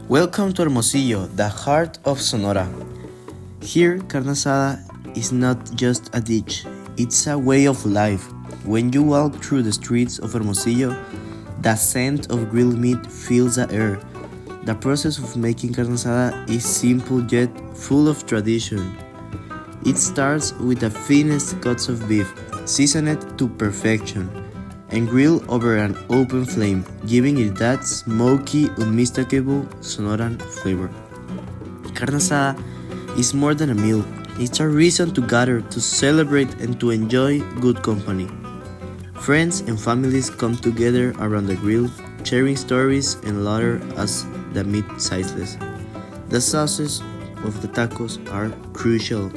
Welcome to Hermosillo, the heart of Sonora. Here, carne asada is not just a dish, it's a way of life. When you walk through the streets of Hermosillo, the scent of grilled meat fills the air. The process of making carne asada is simple yet full of tradition. It starts with the finest cuts of beef, seasoned to perfection, and grilled over an open flame, giving it that smoky, unmistakable Sonoran flavor. Carne asada is more than a meal. It's a reason to gather, to celebrate, and to enjoy good company. Friends and families come together around the grill, sharing stories and laughter as the meat sizzles. The sauces of the tacos are crucial.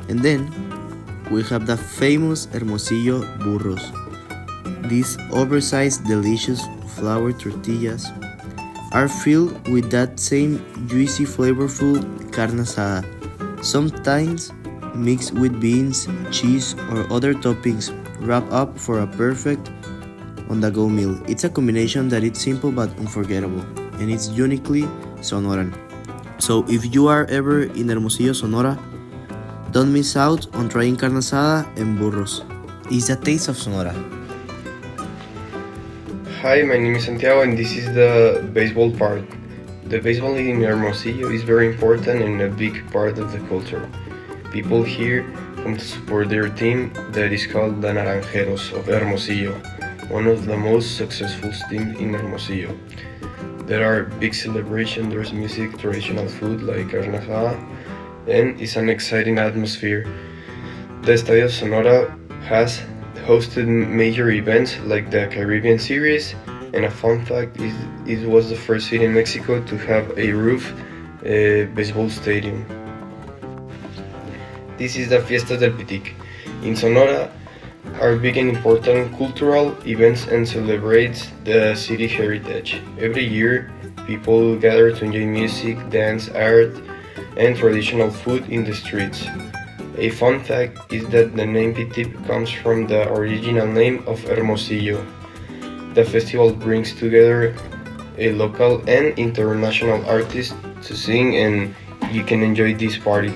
And then we have the famous Hermosillo burros. These oversized, delicious flour tortillas are filled with that same juicy, flavorful carne asada, sometimes mixed with beans, cheese, or other toppings, wrapped up for a perfect on-the-go meal. It's a combination that is simple but unforgettable, and it's uniquely Sonoran. So if you are ever in Hermosillo, Sonora, don't miss out on trying carne asada and burros. It's the taste of Sonora. Hi, my name is Santiago and this is the baseball part. The baseball in Hermosillo is very important and a big part of the culture. People here come to support their team that is called the Naranjeros of Hermosillo, one of the most successful teams in Hermosillo. There are big celebrations, there's music, traditional food like carne asada, and it's an exciting atmosphere. The Estadio Sonora has hosted major events like the Caribbean Series, and a fun fact is it was the first city in Mexico to have a roof baseball stadium. This is the Fiesta del Pitic. In Sonora are big and important cultural events and celebrates the city heritage. Every year, people gather to enjoy music, dance, art, and traditional food in the streets. A fun fact is that the name Pitip comes from the original name of Hermosillo. The festival brings together a local and international artists to sing, and you can enjoy this party.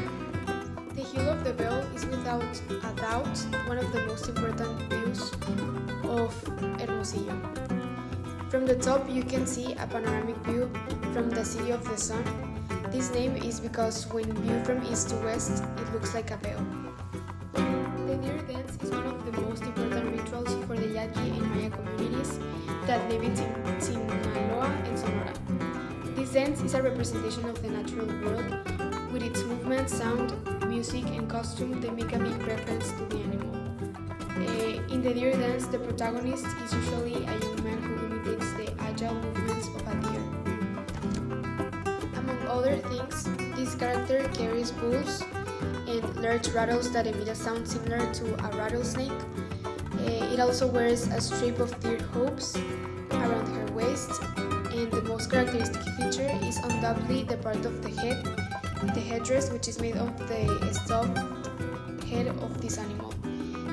The Hill of the Bell is without a doubt one of the most important views of Hermosillo. From the top you can see a panoramic view from the City of the Sun. This name is because when viewed from east to west, it looks like a bell. The deer dance is one of the most important rituals for the Yaqui and Maya communities that live in Sinaloa and Sonora. This dance is a representation of the natural world. With its movement, sound, music, and costume, they make a big reference to the animal. In the deer dance, the protagonist is usually a young man who imitates the agile movements of a deer. Among other things, this character carries bulls and large rattles that emit a sound similar to a rattlesnake. It also wears a strip of deer hooves around her waist, and the most characteristic feature is undoubtedly the part of the headdress, which is made of the stuffed head of this animal,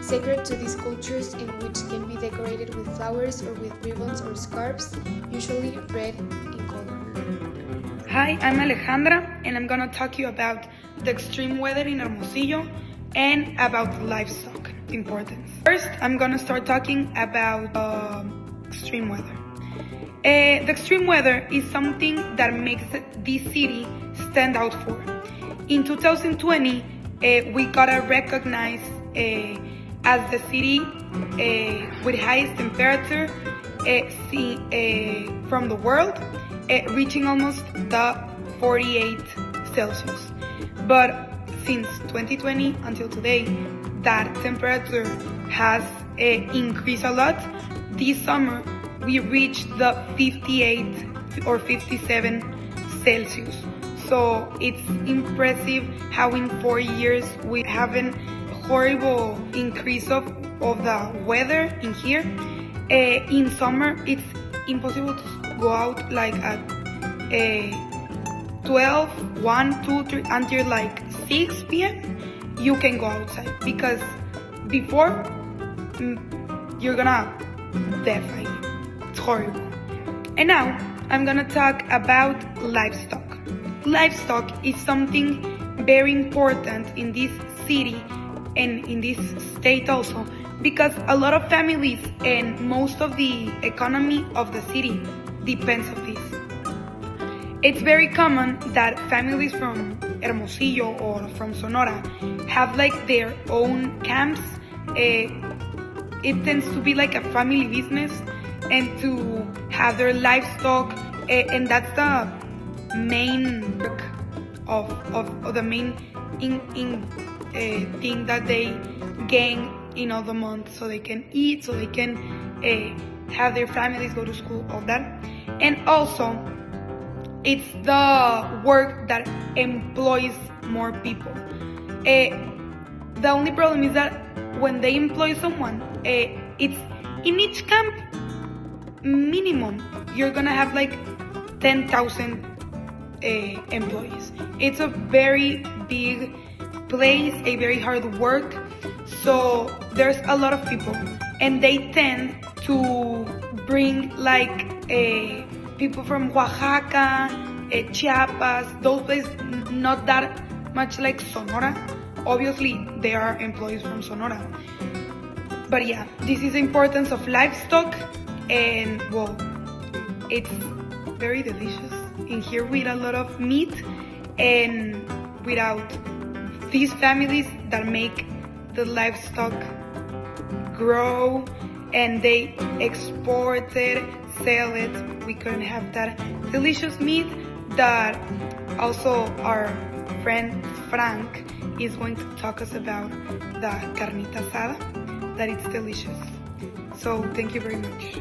sacred to these cultures, and which can be decorated with flowers or with ribbons or scarves, usually red in color. Hi, I'm Alejandra, and I'm gonna talk to you about the extreme weather in Hermosillo and about livestock importance. First, I'm gonna start talking about extreme weather. The extreme weather is something that makes this city stand out for. In 2020, we got recognized as the city with highest temperature from the world, reaching almost the 48 Celsius. But since 2020 until today, that temperature has increased a lot. This summer, we reached the 58 or 57 Celsius. So it's impressive how in 4 years we have a horrible increase of the weather in here. In summer, it's impossible to go out like at 12, 1, 2, 3, until like 6 p.m. You can go outside because before you're gonna die. It's horrible. And now I'm gonna talk about livestock. Livestock is something very important in this city and in this state also, because a lot of families and most of the economy of the city depends on this. It's very common that families from Hermosillo or from Sonora have like their own camps. It tends to be like a family business and to have their livestock, and that's the main work of the main thing that they gain in all the month, so they can eat, so they can have their families go to school, all that. And also, it's the work that employs more people. The only problem is that when they employ someone, it's in each camp, minimum, you're gonna have like 10,000 employees. It's a very big place, a very hard work, so there's a lot of people, and they tend to bring like people from Oaxaca, Chiapas, those places, not that much like Sonora. Obviously, there are employees from Sonora. But yeah, this is the importance of livestock, and well, it's very delicious in here with a lot of meat, and without these families that make the livestock grow and they export it, sell it, we couldn't have that delicious meat that also our friend Frank is going to talk us about, the carnita asada, that it's delicious. So thank you very much.